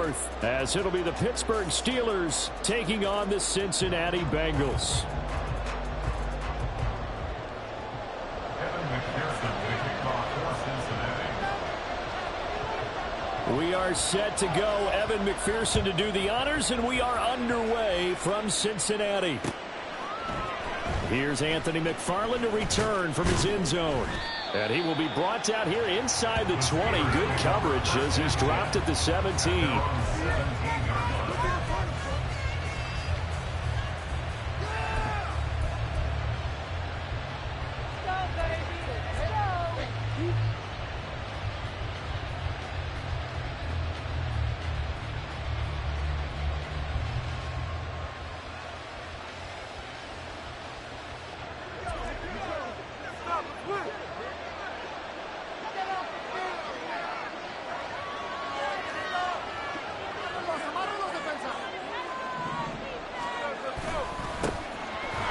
fourth, as it'll be the Pittsburgh Steelers taking on the Cincinnati Bengals. We are set to go. Evan McPherson to do the honors, and we are underway from Cincinnati. Here's Anthony McFarland to return from his end zone. And he will be brought out here inside the 20. Good coverage as he's dropped at the 17.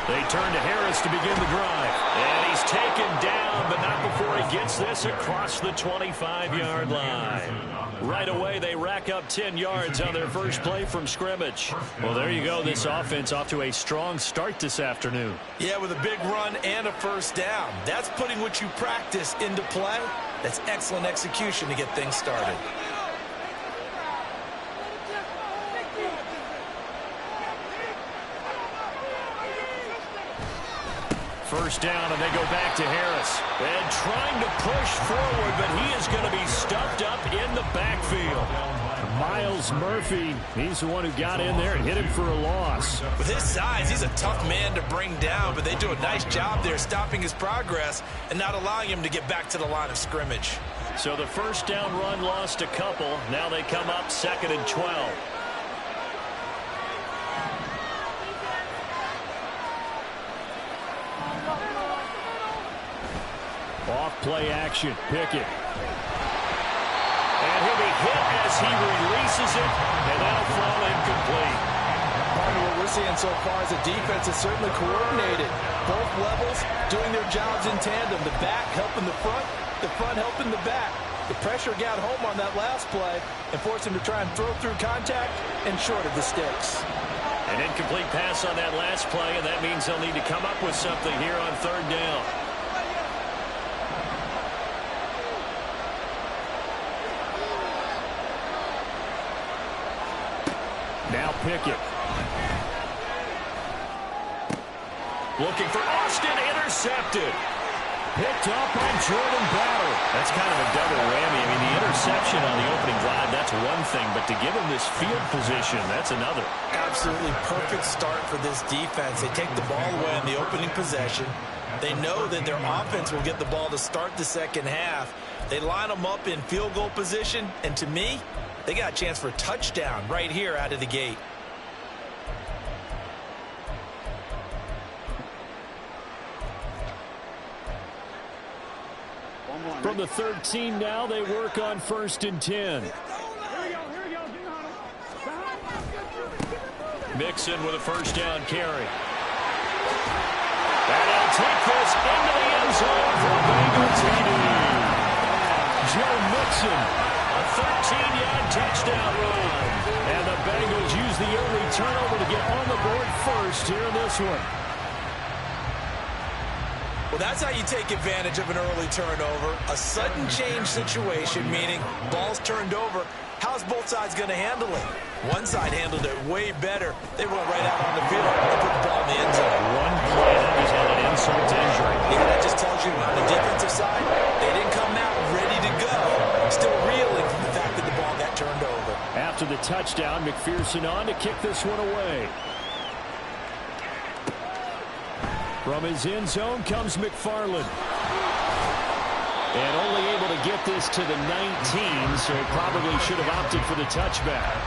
They turn to Harris to begin the drive. And he's taken down, but not before he gets this across the 25-yard line. Right away, they rack up 10 yards on their first play from scrimmage. Well, there you go. This offense off to a strong start this afternoon. Yeah, with a big run and a first down. That's putting what you practice into play. That's excellent execution to get things started. First down, and they go back to Harris. And trying to push forward, but he is going to be stuffed up in the backfield. Myles Murphy, he's the one who got in there and hit him for a loss. With his size, he's a tough man to bring down, but they do a nice job there stopping his progress and not allowing him to get back to the line of scrimmage. So the first down run lost a couple. Now they come up 2nd and 12. Off play action. Pickett. And he'll be hit as he releases it, and that'll fall incomplete. Part of what we're seeing so far is the defense is certainly coordinated. Both levels doing their jobs in tandem. The back helping the front helping the back. The pressure got home on that last play and forced him to try and throw through contact and short of the sticks. An incomplete pass on that last play, and that means they'll need to come up with something here on 3rd down. Now Pickett. Looking for Austin, intercepted. Picked up by Jordan Battle. That's kind of a double whammy. I mean, the interception on the opening drive, that's one thing, but to give him this field position, that's another. Absolutely perfect start for this defense. They take the ball away in the opening possession. They know that their offense will get the ball to start the second half. They line them up in field goal position, and to me, they got a chance for a touchdown right here out of the gate. From the 13 now, they work on 1st and 10. Mixon with a first down carry. And he'll take this into the end zone for a Bengal TD. Joe Mixon, a 13-yard touchdown run. And the Bengals use the early turnover to get on the board first here in this one. Well, that's how you take advantage of an early turnover. A sudden change situation, meaning ball's turned over. How's both sides going to handle it? One side handled it way better. They went right out on the field and put the ball in the end zone. One play, he's had an insult to injury. Yeah, that just tells you on the defensive side, they didn't come out ready to go. Still reeling from the fact that the ball got turned over. After the touchdown, McPherson on to kick this one away. From his end zone comes McFarland. And only able to get this to the 19, so probably should have opted for the touchback.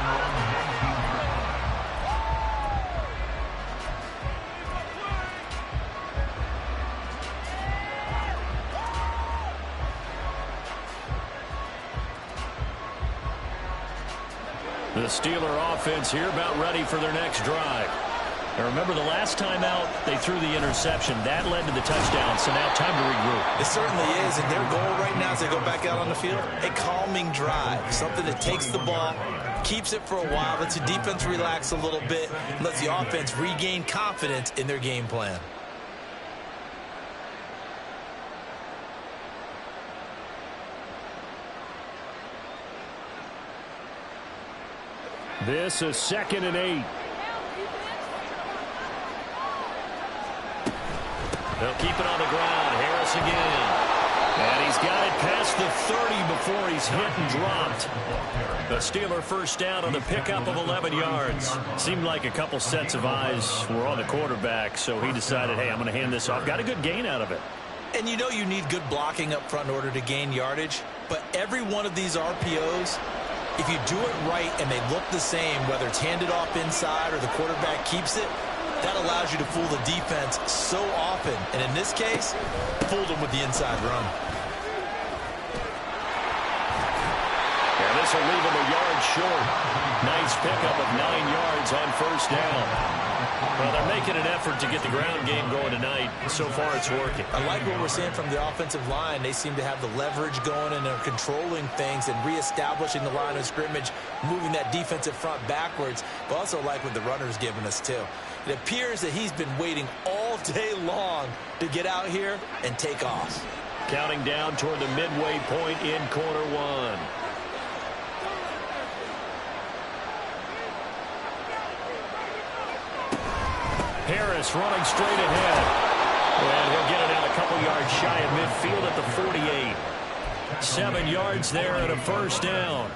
The Steeler offense here about ready for their next drive. Now remember, the last time out, they threw the interception. That led to the touchdown, so now time to regroup. It certainly is, and their goal right now as they go back out on the field, a calming drive, something that takes the ball Keeps it for a while, lets the defense relax a little bit, lets the offense regain confidence in their game plan. This is 2nd and 8. They'll keep it on the ground. Harris again. And he's got it past the 30 before he's hit and dropped. The Steeler first down on the pickup of 11 yards. Seemed like a couple sets of eyes were on the quarterback, so he decided, hey, I'm going to hand this off. Got a good gain out of it. And you know you need good blocking up front in order to gain yardage, but every one of these RPOs, if you do it right and they look the same, whether it's handed off inside or the quarterback keeps it, that allows you to fool the defense so often. And in this case, fooled them with the inside run. Yeah, this will leave him a yard short. Nice pickup of 9 yards on first down. Well, they're making an effort to get the ground game going tonight. So far, it's working. I like what we're seeing from the offensive line. They seem to have the leverage going, and they're controlling things and reestablishing the line of scrimmage, moving that defensive front backwards. But also like what the runner's giving us, too. It appears that he's been waiting all day long to get out here and take off. Counting down toward the midway point in quarter one. Harris running straight ahead. And he'll get it out a couple yards shy of midfield at the 48. 7 yards there and a first down.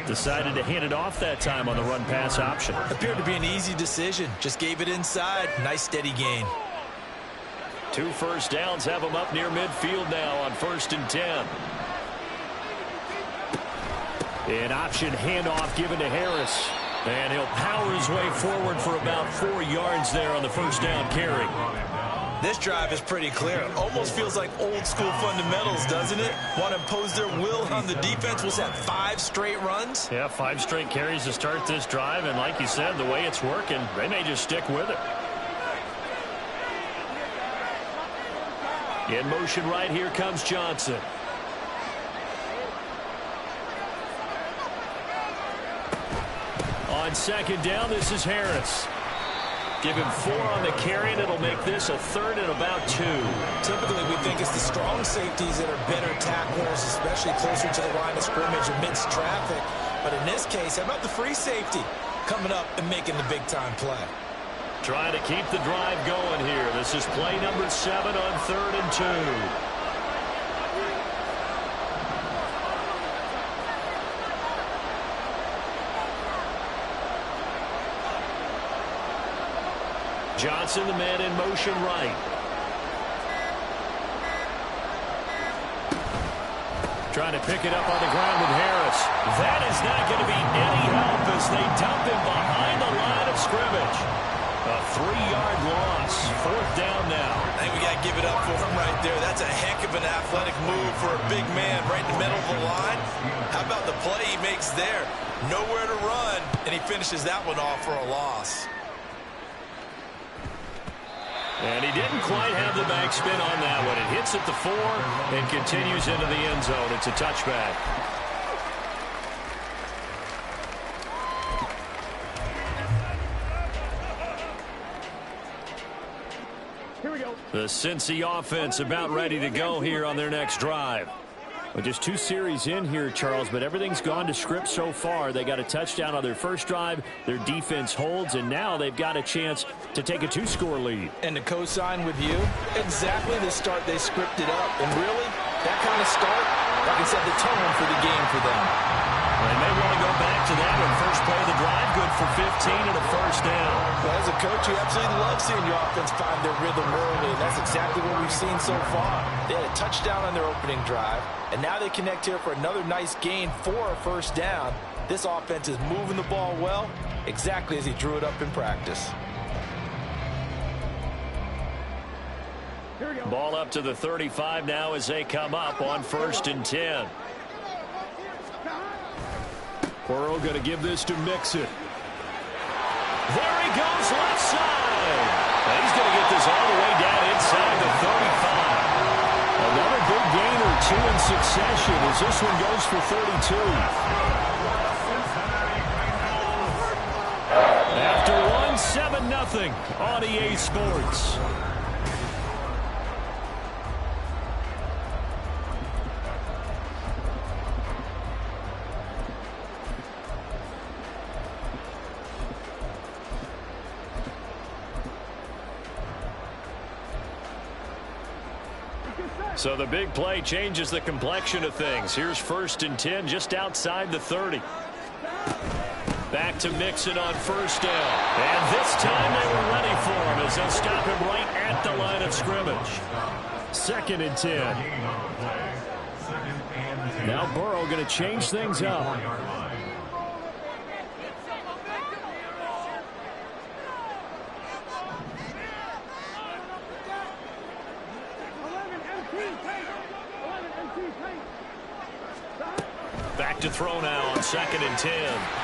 Decided to hand it off that time on the run-pass option. Appeared to be an easy decision. Just gave it inside. Nice steady gain. 2 first downs have him up near midfield now on 1st and 10. An option handoff given to Harris. And he'll power his way forward for about 4 yards there on the first down carry. This drive is pretty clear. Almost feels like old school fundamentals, doesn't it? Want to impose their will on the defense. Was that 5 straight runs? Yeah, 5 straight carries to start this drive. And like you said, the way it's working, they may just stick with it. In motion right here comes Johnson. On 2nd down, this is Harris. Give him 4 on the carry, and it'll make this a 3rd and about 2. Typically, we think it's the strong safeties that are better tacklers, especially closer to the line of scrimmage amidst traffic. But in this case, how about the free safety coming up and making the big-time play? Trying to keep the drive going here. This is play number 7 on 3rd and 2. Johnson, the man in motion right. Trying to pick it up on the ground with Harris. That is not going to be any help as they dump him behind the line of scrimmage. A 3-yard loss. 4th down now. I think we got to give it up for him right there. That's a heck of an athletic move for a big man right in the middle of the line. How about the play he makes there? Nowhere to run, and he finishes that one off for a loss. And he didn't quite have the backspin on that one. It hits at the 4 and continues into the end zone. It's a touchback. Here we go. The Cincy offense about ready to go here on their next drive. Well, just 2 series in here, Charles, but everything's gone to script so far. They got a touchdown on their first drive. Their defense holds, and now they've got a chance to take a 2-score lead. And to co-sign with you, exactly the start they scripted up. And really, that kind of start, that can set the tone for the game for them. They may want to go back to that one. First play of the drive, good for 15 and a first down. Well, as a coach, you absolutely love seeing your offense find their rhythm early, and that's exactly what we've seen so far. They had a touchdown on their opening drive, and now they connect here for another nice gain for a first down. This offense is moving the ball well, exactly as he drew it up in practice. Ball up to the 35 now as they come up on 1st and 10. Burrow going to give this to Mixon. There he goes left side. And he's going to get this all the way down inside the 35. Another big gain or 2 in succession as this one goes for 32. 10-0 on EA Sports. So the big play changes the complexion of things. Here's 1st and 10 just outside the 30. Back to Mixon on 1st down. And this time they were ready for him as they'll stop him right at the line of scrimmage. 2nd and 10. Now Burrow going to change things up. Back to throw now on 2nd and 10.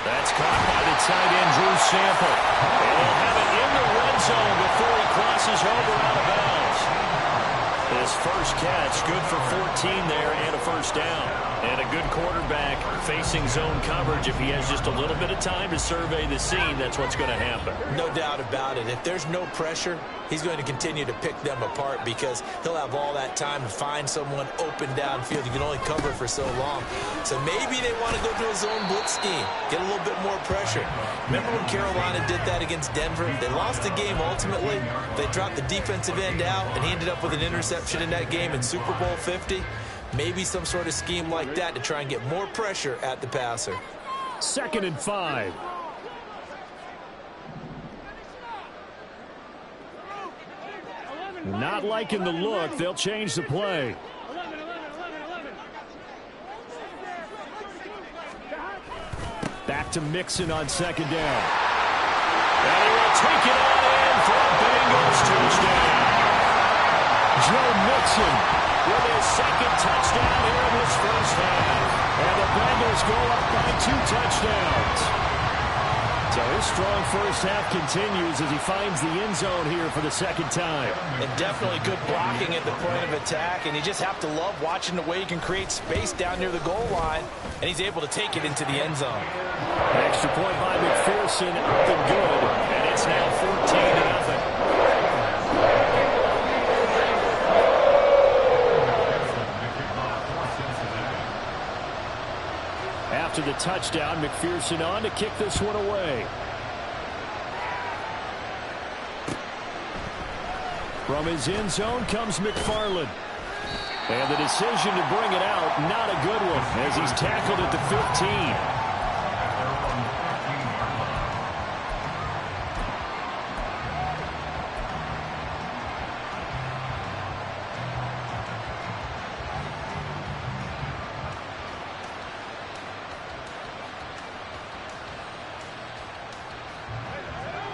That's caught by the tight end, Drew Sample. And he'll have it in the red zone before he crosses over out of bounds. His first catch, good for 14 there and a 1st down. And a good quarterback facing zone coverage. If he has just a little bit of time to survey the scene, that's what's going to happen. No doubt about it. If there's no pressure, he's going to continue to pick them apart because he'll have all that time to find someone open downfield. You can only cover for so long. So maybe they want to go to a zone blitz scheme, get a little bit more pressure. Remember when Carolina did that against Denver? They lost the game ultimately. They dropped the defensive end out, and he ended up with an interception in that game in Super Bowl 50. Maybe some sort of scheme like that to try and get more pressure at the passer. 2nd and 5. Not liking the look. They'll change the play. Back to Mixon on 2nd down. And he will take it on in for a Bengals touchdown. Joe Mixon with his 2nd touchdown here in this 1st half. And the Bengals go up by 2 touchdowns. So his strong 1st half continues as he finds the end zone here for the 2nd time. And definitely good blocking at the point of attack, and you just have to love watching the way he can create space down near the goal line, and he's able to take it into the end zone. Extra point by McPherson, up and good, and it's now 14-0. After the touchdown, McPherson on to kick this one away. From his end zone comes McFarland. And the decision to bring it out, not a good one, as he's tackled at the 15.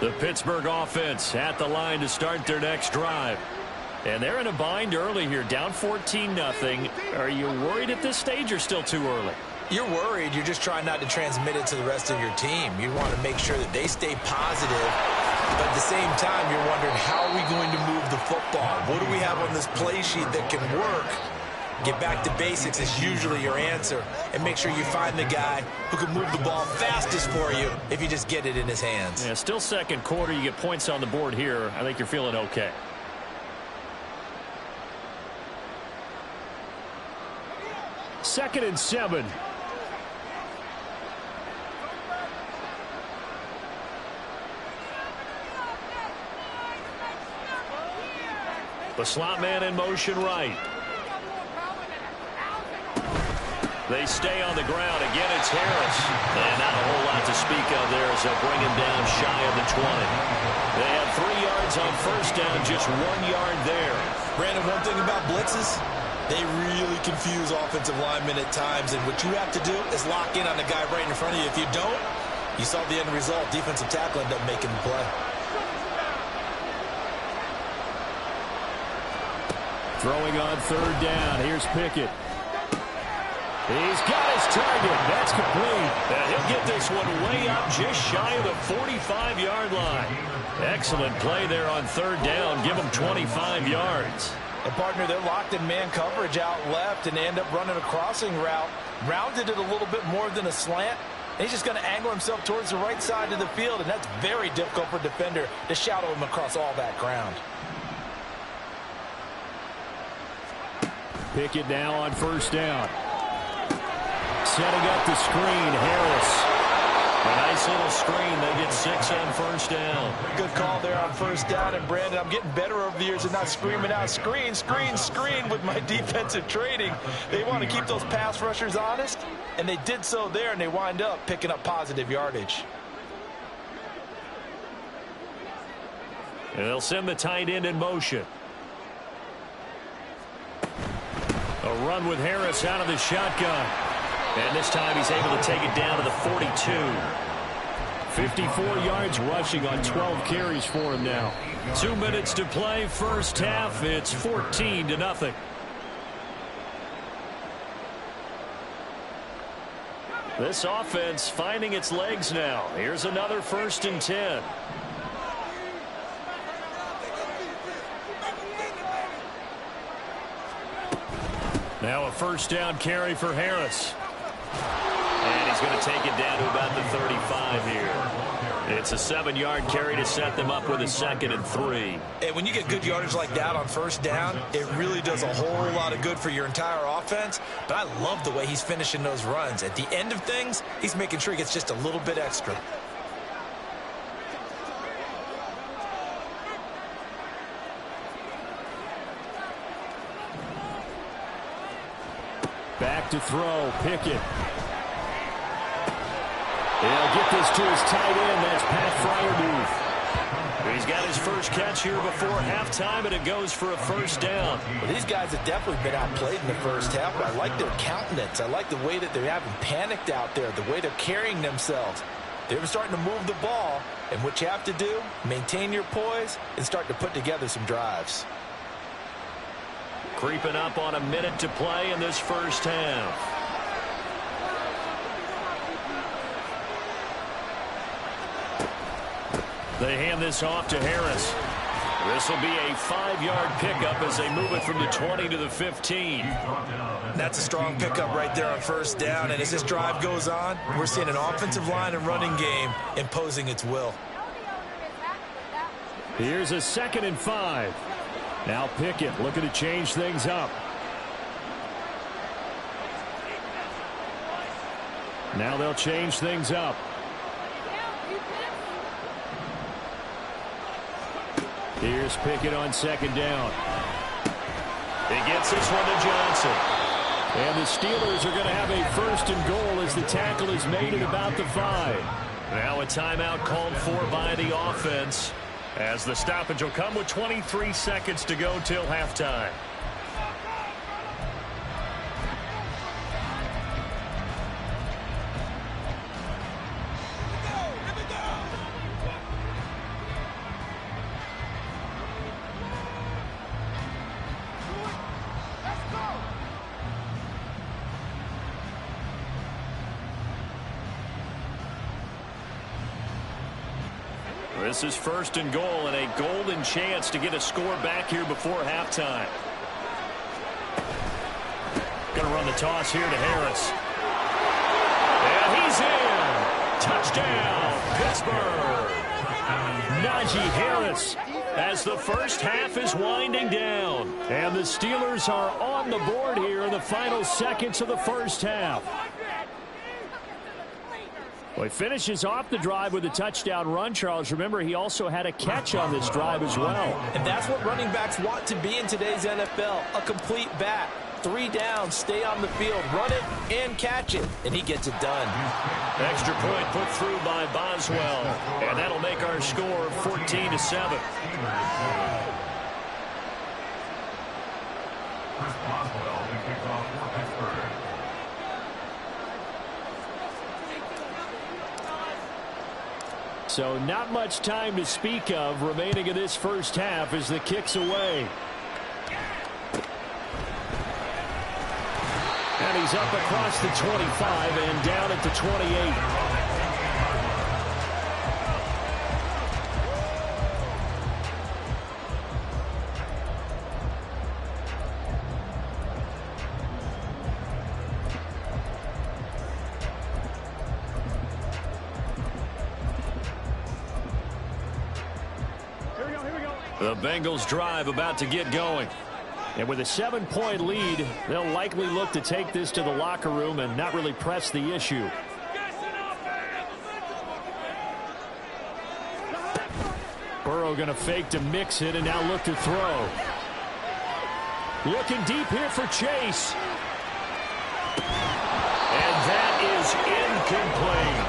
The Pittsburgh offense at the line to start their next drive. And they're in a bind early here, down 14-0. Are you worried at this stage or still too early? You're worried. You're just trying not to transmit it to the rest of your team. You want to make sure that they stay positive. But at the same time, you're wondering, how are we going to move the football? What do we have on this play sheet that can work? Get back to basics is usually your answer. And make sure you find the guy who can move the ball fastest for you if you just get it in his hands. Yeah, still 2nd quarter. You get points on the board here. I think you're feeling okay. Second and 7. The slot man in motion right. They stay on the ground. Again, it's Harris. And not a whole lot to speak of there as they'll bring him down shy of the 20. They have 3 yards on 1st down, just 1 yard there. Brandon, one thing about blitzes, they really confuse offensive linemen at times. And what you have to do is lock in on the guy right in front of you. If you don't, you saw the end result. Defensive tackle ended up making the play. Throwing on 3rd down. Here's Pickett. He's got his target. That's complete. And he'll get this one way up just shy of the 45-yard line. Excellent play there on 3rd down. Give him 25 yards. And, partner, they're locked in man coverage out left, and they end up running a crossing route. Rounded it a little bit more than a slant. And he's just going to angle himself towards the right side of the field, and that's very difficult for a defender to shadow him across all that ground. Pickett now on first down. Setting up the screen, Harris. A nice little screen. They get 6 on first down. Good call there on first down. And, Brandon, I'm getting better over the years at not screaming out, screen, screen, screen with my defensive training. They want to keep those pass rushers honest, and they did so there, and they wind up picking up positive yardage. And they'll send the tight end in motion. A run with Harris out of the shotgun. And this time he's able to take it down to the 42. 54 yards rushing on 12 carries for him now. 2 minutes to play, first half. It's 14-0. This offense finding its legs now. Here's another 1st and 10. Now a first down carry for Harris. And he's going to take it down to about the 35 here. It's a 7-yard carry to set them up with a 2nd and 3. And when you get good yardage like that on first down, it really does a whole lot of good for your entire offense. But I love the way he's finishing those runs. At the end of things, he's making sure he gets just a little bit extra. Back to throw, Pickett. He'll get this to his tight end. That's Pat Fryermuth. He's got his first catch here before halftime, and it goes for a first down. Well, these guys have definitely been outplayed in the first half, but I like their countenance. I like the way that they haven't panicked out there, the way they're carrying themselves. They're starting to move the ball, and what you have to do, maintain your poise and start to put together some drives. Creeping up on a minute to play in this first half. They hand this off to Harris. This will be a 5-yard pickup as they move it from the 20 to the 15. That's a strong pickup right there on first down. And as this drive goes on, we're seeing an offensive line and running game imposing its will. Here's a 2nd and 5. Now Pickett looking to change things up. Now they'll change things up. Here's Pickett on 2nd down. He gets this one to Johnson. And the Steelers are going to have a 1st and goal as the tackle is made at about the 5. Now a timeout called for by the offense, as the stoppage will come with 23 seconds to go till halftime. This is 1st and goal and a golden chance to get a score back here before halftime. Going to run the toss here to Harris. And he's in. Touchdown, Pittsburgh. Najee Harris as the first half is winding down. And the Steelers are on the board here in the final seconds of the first half. Well, he finishes off the drive with a touchdown run, Charles. Remember, he also had a catch on this drive as well. And that's what running backs want to be in today's NFL, a complete back. 3 downs, stay on the field, run it, and catch it. And he gets it done. Extra point put through by Boswell. And that'll make our score 14-7. So not much time to speak of remaining in this first half as the kick's away. And he's up across the 25 and down at the 28. The Bengals drive about to get going. And with a 7-point lead, they'll likely look to take this to the locker room and not really press the issue. Burrow going to fake to mix it and now look to throw. Looking deep here for Chase. And that is incomplete.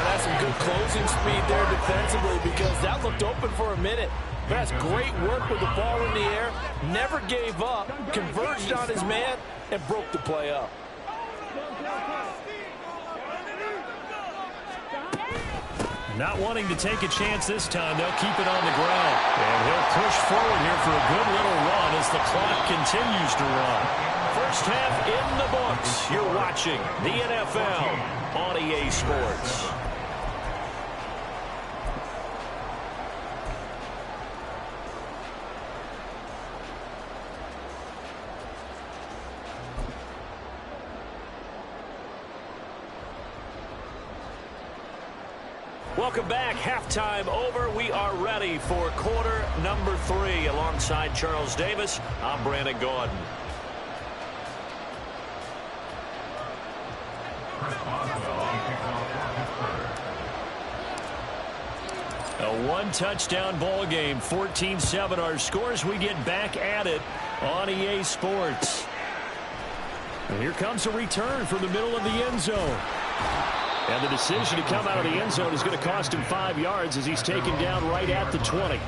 That's some good closing speed there defensively because that looked open for a minute. That's great work with the ball in the air. Never gave up, converged on his man, and broke the play up. Not wanting to take a chance this time, they'll keep it on the ground. And he'll push forward here for a good little run as the clock continues to run. First half in the books. You're watching the NFL on EA Sports. Welcome back. Halftime over. We are ready for quarter number 3. Alongside Charles Davis, I'm Brandon Gaudin. A one-touchdown ball game, 14-7 our scores. We get back at it on EA Sports. And here comes a return from the middle of the end zone. And the decision to come out of the end zone is going to cost him 5 yards as he's taken down right at the 20.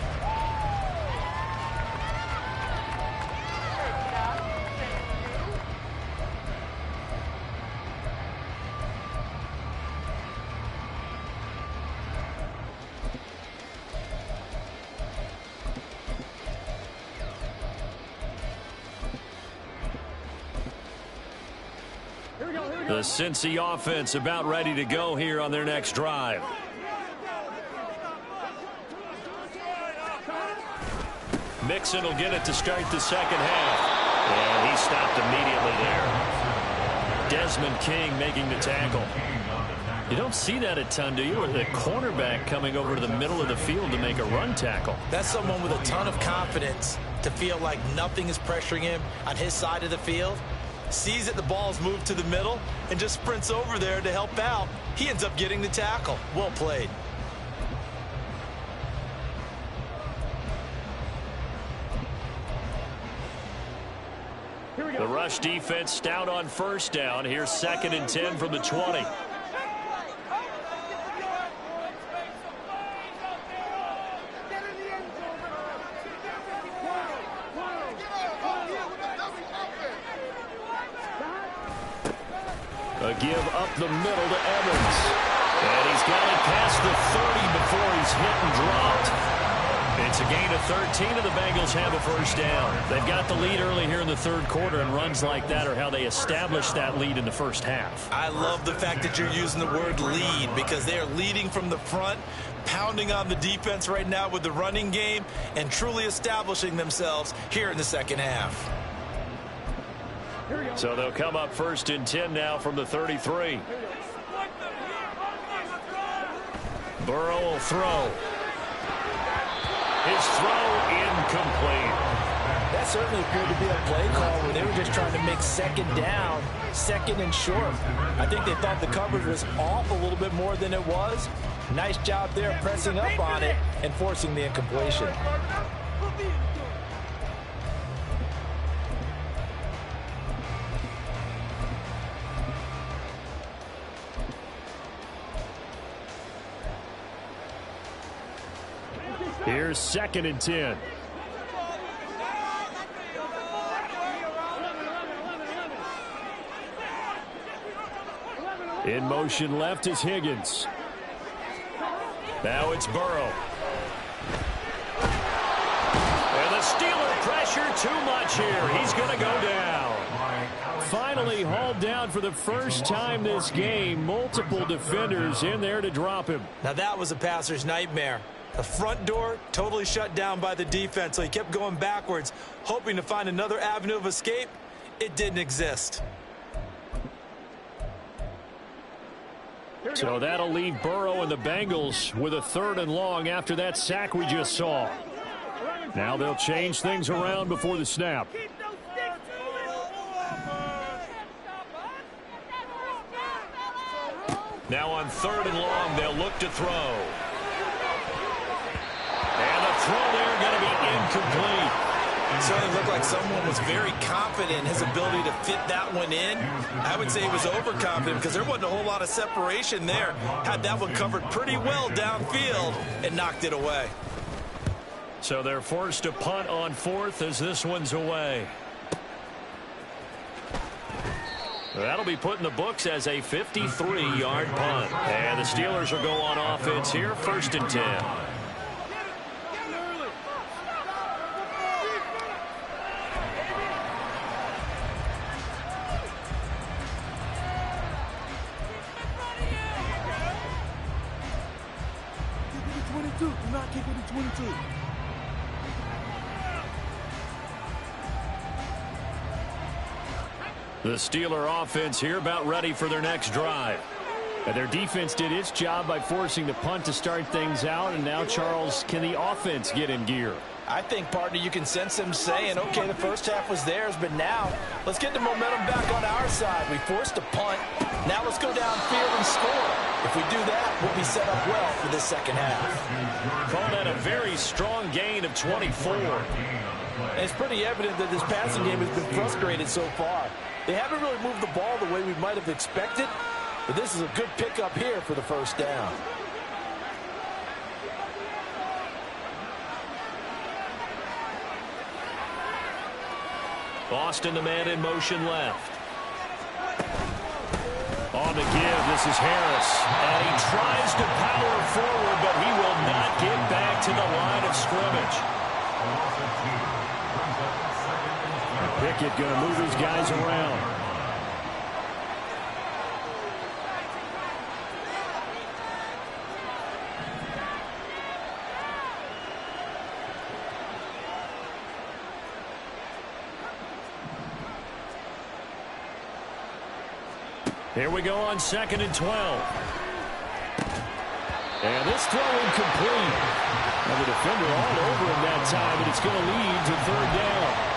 The Cincy offense about ready to go here on their next drive. Mixon will get it to start the second half. And he stopped immediately there. Desmond King making the tackle. You don't see that a ton, do you? Or the cornerback coming over to the middle of the field to make a run tackle. That's someone with a ton of confidence to feel like nothing is pressuring him on his side of the field. Sees that the ball's moved to the middle and just sprints over there to help out. He ends up getting the tackle. Well played. The rush defense stout on first down. Here's 2nd and 10 from the 20. A give up the middle to Evans. And he's got it past the 30 before he's hit and dropped. It's a gain of 13, and the Bengals have a first down. They've got the lead early here in the third quarter, and runs like that are how they establish that lead in the first half. I love the fact that you're using the word lead because they are leading from the front, pounding on the defense right now with the running game, and truly establishing themselves here in the second half. So they'll come up 1st and 10 now from the 33. Burrow will throw. His throw incomplete. That certainly appeared to be a play call where they were just trying to make second down, 2nd and short. I think they thought the coverage was off a little bit more than it was. Nice job there pressing up on it and forcing the incompletion. Here's 2nd and 10. In motion left is Higgins. Now it's Burrow. And the Steeler pressure too much here. He's going to go down. Finally hauled down for the first time this game. Multiple defenders in there to drop him. Now that was a passer's nightmare. The front door totally shut down by the defense, so he kept going backwards, hoping to find another avenue of escape. It didn't exist. So that'll leave Burrow and the Bengals with a 3rd and long after that sack we just saw. Now they'll change things around before the snap. Now on 3rd and long, they'll look to throw. And the throw there going to be incomplete. It certainly looked like someone was very confident in his ability to fit that one in. I would say he was overconfident because there wasn't a whole lot of separation there. Had that one covered pretty well downfield and knocked it away. So they're forced to punt on 4th as this one's away. That'll be put in the books as a 53-yard punt. And the Steelers will go on offense here, 1st and 10. Do not kick it to 22. The Steeler offense here about ready for their next drive. And their defense did its job by forcing the punt to start things out. And now, Charles, can the offense get in gear? I think, partner, you can sense them saying, okay, the first half was theirs, but now let's get the momentum back on our side. We forced a punt. Now let's go downfield and score. If we do that, we'll be set up well for this second half. Call that a very strong gain of 24. And it's pretty evident that this passing game has been frustrated so far. They haven't really moved the ball the way we might have expected, but this is a good pickup here for the first down. Boston, the man in motion left. On the give, this is Harris. And he tries to power forward, but he will not get back to the line of scrimmage. Pickett going to move his guys around. Here we go on 2nd and 12. And this throw incomplete. And the defender all over him that time, and it's going to lead to 3rd down.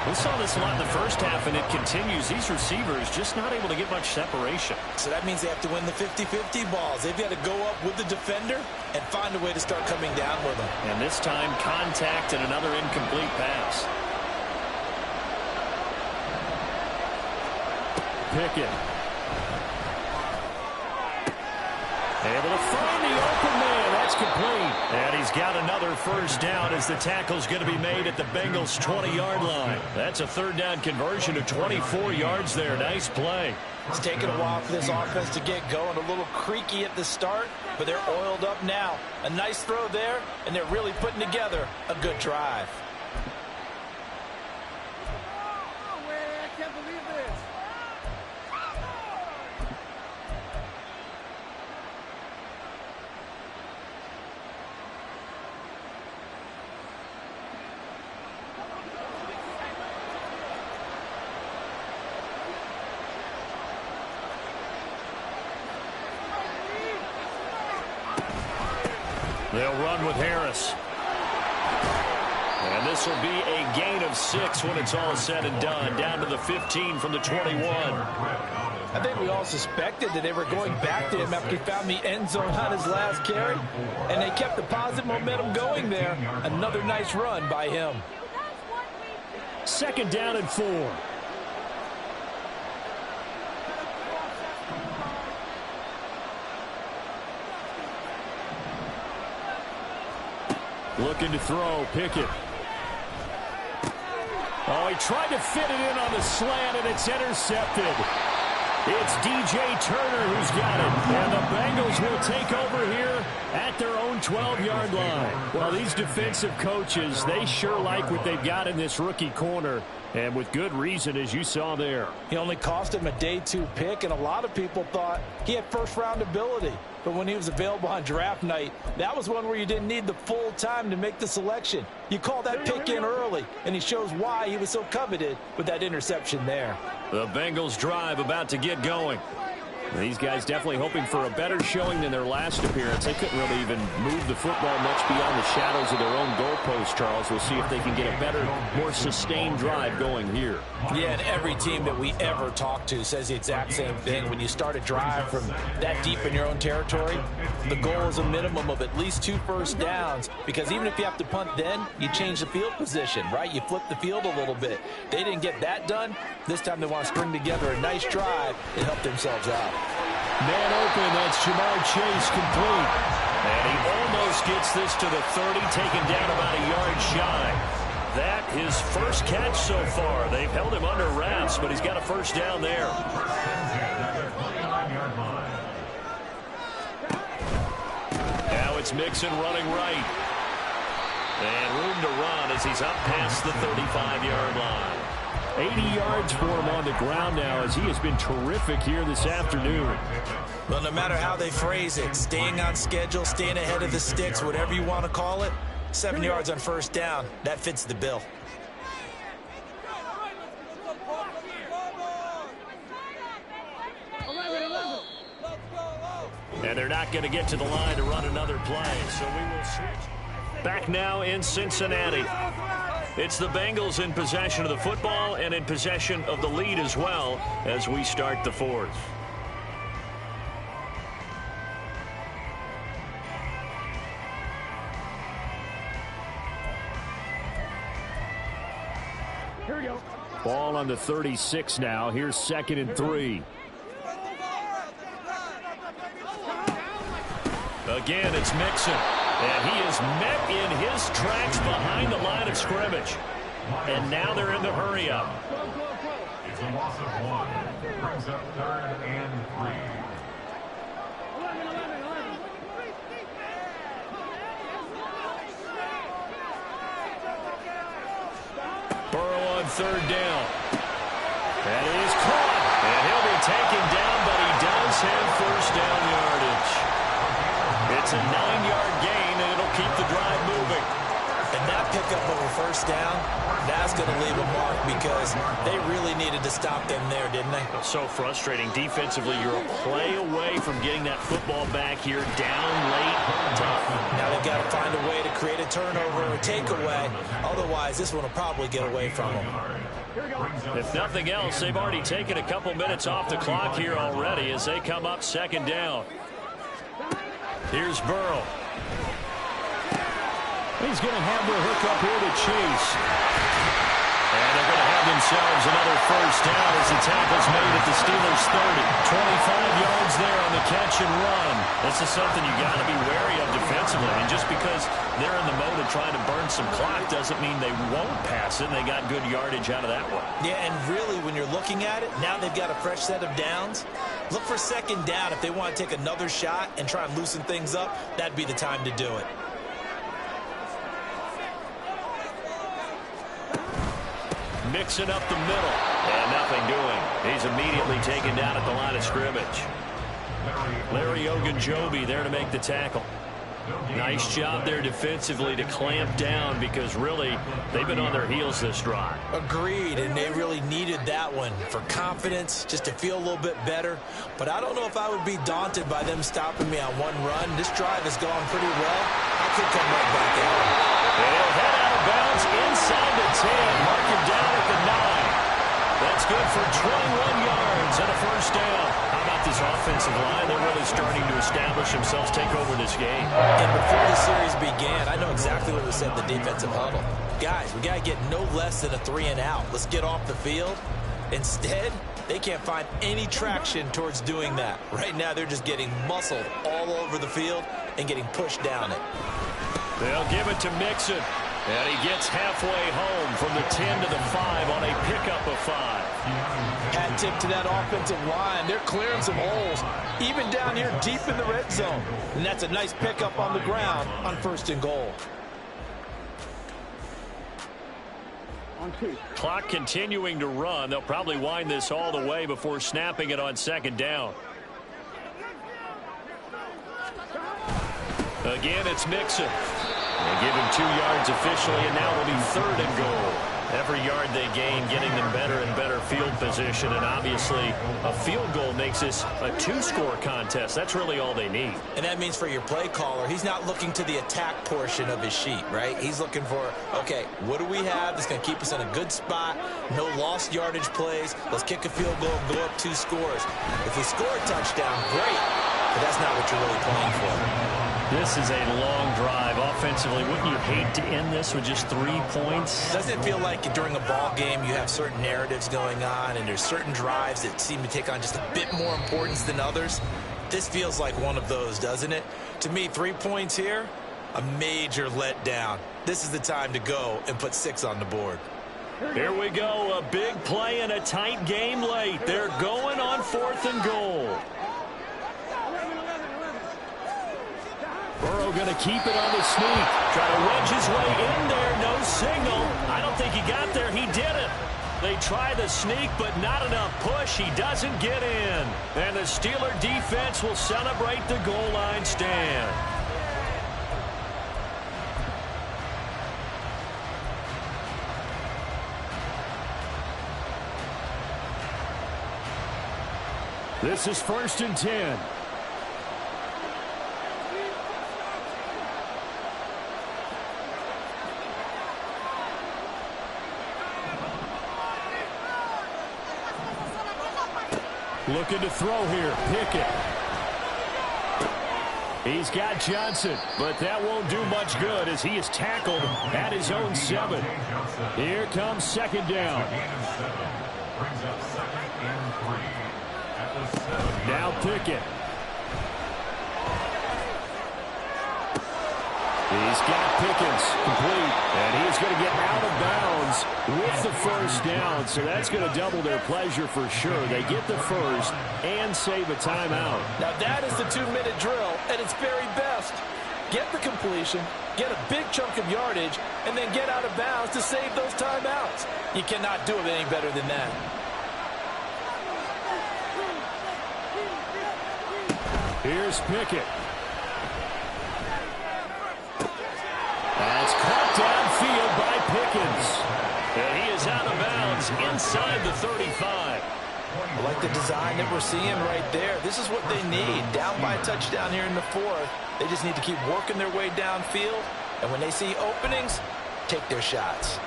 We saw this a lot in the first half, and it continues. These receivers just not able to get much separation. So that means they have to win the 50-50 balls. They've got to go up with the defender and find a way to start coming down with them. And this time, contact and another incomplete pass. Pickett. Able to find the open man. That's complete. And he's got another first down as the tackle's going to be made at the Bengals' 20-yard line. That's a 3rd down conversion of 24 yards there. Nice play. It's taken a while for this offense to get going. A little creaky at the start, but they're oiled up now. A nice throw there, and they're really putting together a good drive. They'll run with Harris. And this will be a gain of 6 when it's all said and done. Down to the 15 from the 21. I think we all suspected that they were going back to him after he found the end zone on his last carry. And they kept the positive momentum going there. Another nice run by him. 2nd down and 4. Looking to throw, Pickett. Oh, he tried to fit it in on the slant, and it's intercepted. It's DJ Turner who's got it. And the Bengals will take over here at their own 12-yard line. Well, these defensive coaches, they sure like what they've got in this rookie corner. And with good reason, as you saw there. He only cost him a day 2 pick, and a lot of people thought he had first-round ability. But when he was available on draft night, that was one where you didn't need the full time to make the selection. You call that pick in early, and he shows why he was so coveted with that interception there. The Bengals drive about to get going. These guys definitely hoping for a better showing than their last appearance. They couldn't really even move the football much beyond the shadows of their own goalpost, Charles. We'll see if they can get a better, more sustained drive going here. Yeah, and every team that we ever talk to says the exact same thing. When you start a drive from that deep in your own territory, the goal is a minimum of at least 2 first downs, because even if you have to punt then, you change the field position, right? You flip the field a little bit. They didn't get that done. This time they want to string together a nice drive and help themselves out. Man open, that's Jamar Chase complete. And he almost gets this to the 30, taken down about a yard shy. That his first catch so far. They've held him under wraps, but he's got a first down there. Now it's Mixon running right. And room to run as he's up past the 35-yard line. 80 yards for him on the ground now, as he has been terrific here this afternoon. Well, no matter how they phrase it, staying on schedule, staying ahead of the sticks, whatever you want to call it, 7 yards on first down, that fits the bill. And they're not going to get to the line to run another play, so we will switch. Back now in Cincinnati. It's the Bengals in possession of the football and in possession of the lead as well as we start the fourth. Here we go. Ball on the 36 now. Here's 2nd and 3. Again, it's Mixon. And he is met in his tracks behind the line of scrimmage. And now they're in the hurry-up. It's a loss of 1. Brings up 3rd and 3. Burrow on 3rd down. And he is caught. And he'll be taken down, but he does have first down yardage. It's a 9-yard gain, and it'll keep the drive moving. And that pickup of a first down, that's going to leave a mark, because they really needed to stop them there, didn't they? So frustrating. Defensively, you're a play away from getting that football back here, down late. Tough. Now they've got to find a way to create a turnover or takeaway. Otherwise, this one will probably get away from them. If nothing else, they've already taken a couple minutes off the clock here already as they come up 2nd down. Here's Burrow. He's going to have the hook up here to Chase. And they're going to have themselves another first down as the tackle's made at the Steelers' 30. 25 yards there on the catch and run. This is something you got to be wary of defensively. I mean, just because they're in the mode of trying to burn some clock doesn't mean they won't pass it. They got good yardage out of that one. Yeah, and really, when you're looking at it, now they've got a fresh set of downs. Look for 2nd down. If they want to take another shot and try and loosen things up, that'd be the time to do it. Mixing up the middle. And nothing doing. He's immediately taken down at the line of scrimmage. Larry Ogunjobi there to make the tackle. Nice job there defensively to clamp down, because really they've been on their heels this drive. Agreed, and they really needed that one for confidence, just to feel a little bit better. But I don't know if I would be daunted by them stopping me on one run. This drive has gone pretty well. I could come right back out. And he'll head out of bounds inside the 10. Mark him down at the 9. That's good for 21 yards and a first down. How about this offensive line? They're really starting to establish themselves, take over this game. And before the series began, I know exactly what was said in the defensive huddle. Guys, we got to get no less than a 3 and out. Let's get off the field. Instead, they can't find any traction towards doing that. Right now, they're just getting muscled all over the field and getting pushed down it. They'll give it to Mixon. And he gets halfway home from the 10 to the 5 on a pickup of 5. Hat tip to that offensive line. They're clearing some holes, even down here deep in the red zone. And that's a nice pickup on the ground on 1st and goal. Clock continuing to run. They'll probably wind this all the way before snapping it on 2nd down. Again, it's Mixon. They give him 2 yards officially, and now it'll be 3rd and goal. Every yard they gain, getting them better and better field position, and obviously a field goal makes this a 2-score contest. That's really all they need. And that means for your play caller, he's not looking to the attack portion of his sheet, right? He's looking for, okay, what do we have that's going to keep us in a good spot? No lost yardage plays. Let's kick a field goal and go up 2 scores. If we score a touchdown, great, but that's not what you're really playing for. This is a long drive offensively. Wouldn't you hate to end this with just 3 points? Doesn't it feel like during a ball game you have certain narratives going on and there's certain drives that seem to take on just a bit more importance than others? This feels like one of those, doesn't it? To me, 3 points here, a major letdown. This is the time to go and put 6 on the board. Here we go, a big play in a tight game late. They're going on 4th and goal. Burrow going to keep it on the sneak. Try to wedge his way in there. No signal. I don't think he got there. He didn't. They try the sneak, but not enough push. He doesn't get in. And the Steeler defense will celebrate the goal line stand. This is 1st and 10. Looking to throw here. Pickett. He's got Johnson, but that won't do much good as he is tackled at his own 7. Here comes 2nd down. Now Pickett. He's got Pickens complete, and he's going to get out of bounds with the 1st down, so that's going to double their pleasure for sure. They get the 1st and save a timeout. Now that is the 2-minute drill at its very best. Get the completion, get a big chunk of yardage, and then get out of bounds to save those timeouts. You cannot do it any better than that. Here's Pickett. That's caught downfield by Pickens. And he is out of bounds inside the 35. I like the design that we're seeing right there. This is what they need. Down by a touchdown here in the 4th. They just need to keep working their way downfield. And when they see openings, take their shots.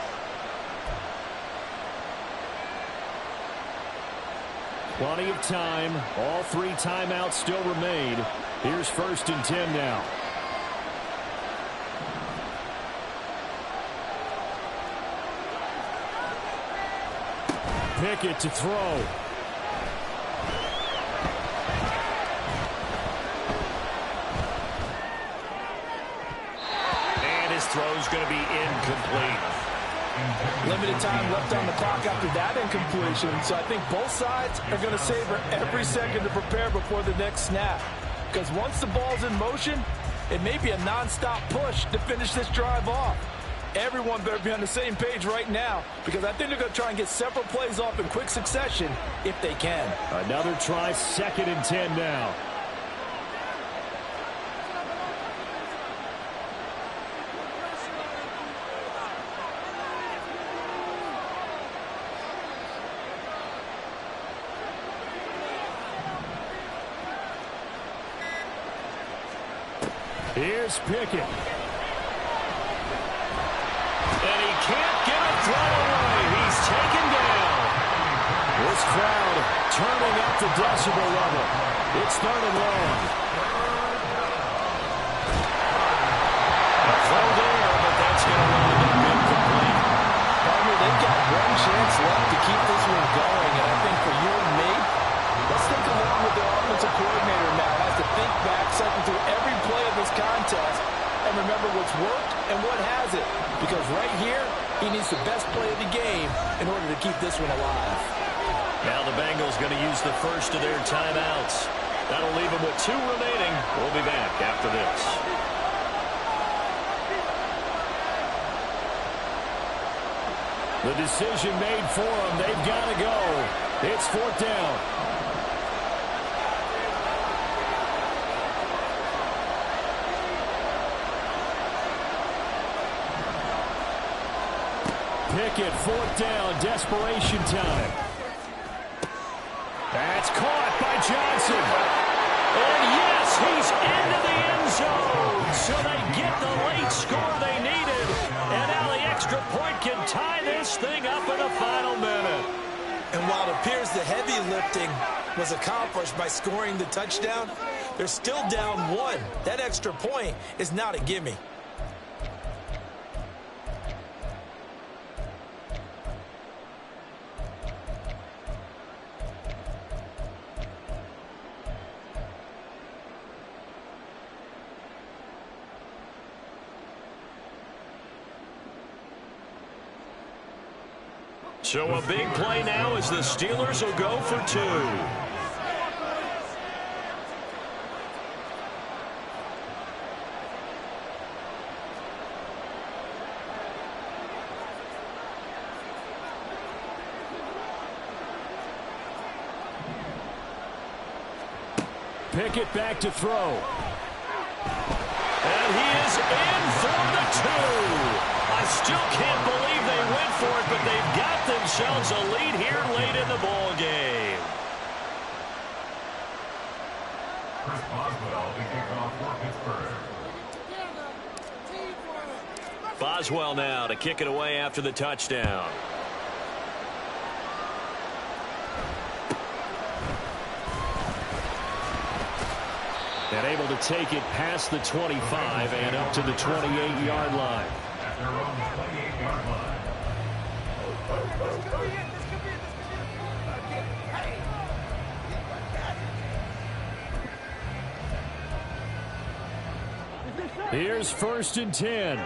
Plenty of time. All 3 timeouts still remain. Here's 1st and 10 now. Pickett to throw. And his throw's going to be incomplete. Limited time left on the clock after that incompletion, so I think both sides are going to savor every second to prepare before the next snap. Because once the ball's in motion, it may be a non-stop push to finish this drive off. Everyone better be on the same page right now, because I think they're going to try and get several plays off in quick succession if they can. Another try, 2nd and 10 now. Here's Pickett. And he can't get a throw away. He's taken down. This crowd turning up the decibel level. It's 3rd and long. A throw there, but that's going to wind up incomplete. Partner, they've got one chance left to keep this one going, and I think for you and me, let's think along with their offensive coordinator now. Has to think back, cycle through every play of this contest, and remember what's worked and what hasn't. Because right here, he needs the best play of the game in order to keep this one alive. Now the Bengals going to use the 1st of their timeouts. That'll leave them with 2 remaining. We'll be back after this. The decision made for them. They've got to go. It's 4th down. Pickett, fourth down, desperation time. That's caught by Johnson. And yes, he's into the end zone. So they get the late score they needed. And now the extra point can tie this thing up in the final minute. And while it appears the heavy lifting was accomplished by scoring the touchdown, they're still down one. That extra point is not a gimme. So a big play now as the Steelers will go for two. Pickett back to throw. And he is in for the two. I still can't believe they went for it, but they've got themselves a lead here late in the ball game. Chris Boswell, the kickoff for Pittsburgh. Boswell now to kick it away after the touchdown. And able to take it past the 25 and up to the 28-yard line. At their own 28-yard line. Here's 1st and 10.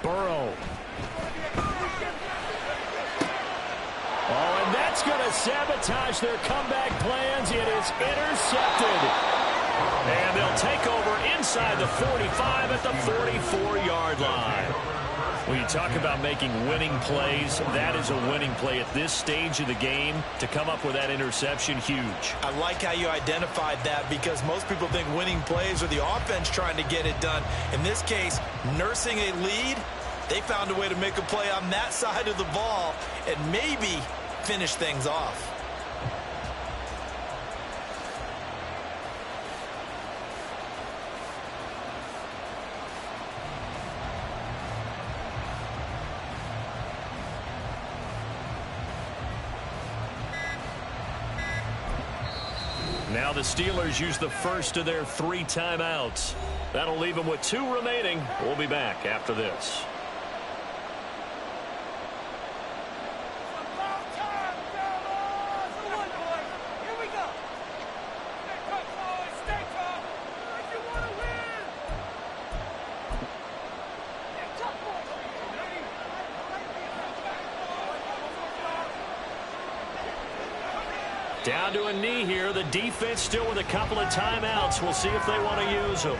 Burrow. Oh, and that's going to sabotage their comeback plans. It is intercepted. And they'll take over inside the 45 at the 44-yard line. When you talk about making winning plays, that is a winning play at this stage of the game. To come up with that interception, huge. I like how you identified that, because most people think winning plays are the offense trying to get it done. In this case, nursing a lead, they found a way to make a play on that side of the ball and maybe finish things off. Now the Steelers use the first of their 3 timeouts. That'll leave them with 2 remaining. We'll be back after this. Down to a knee here. The defense still with a couple of timeouts. We'll see if they want to use them.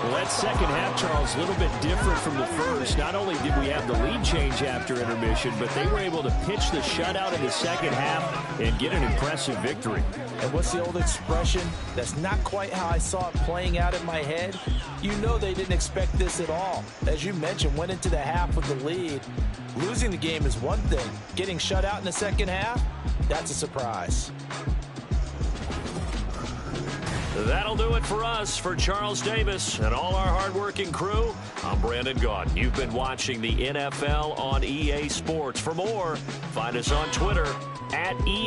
Well, that second half, Charles, a little bit different from the first. Not only did we have the lead change after intermission, but they were able to pitch the shutout in the second half and get an impressive victory. And what's the old expression? That's not quite how I saw it playing out in my head. You know they didn't expect this at all. As you mentioned, went into the half with the lead. Losing the game is one thing. Getting shut out in the second half, that's a surprise. That'll do it for us. For Charles Davis and all our hardworking crew, I'm Brandon Gaudin. You've been watching the NFL on EA Sports. For more, find us on Twitter @EA.